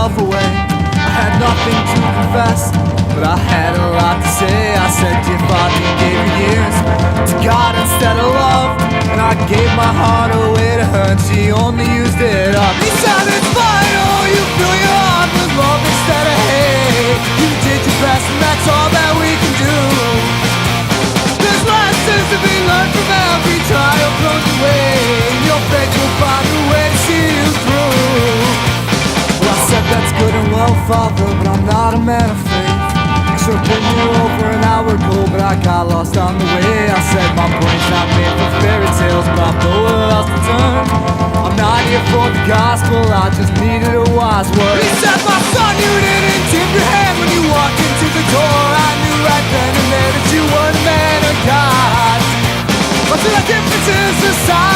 myself away. I had nothing to confess, but I had a lot to say. I said, dear Father, you gave your years to God instead of love, and I gave my heart away to her, and she only used it up. He said, it's final, you fill your heart with love instead of hate. You did your best, and that's all that we can do. There's lessons to be learned from every trial thrown your way, and your faith will find a way to see you through. Well, I said that's good and well, Father, but I'm not a man of faith. You should have been here over an hour ago, but I got lost on the way. I said my brain's not made for fairy tales, but I've nowhere else to turn. I'm not here for the gospel, I just needed a wise word. He said, my son, you didn't tip your hand when you walked into the door. I knew right then and there that you were the man of God. But the difference is the size.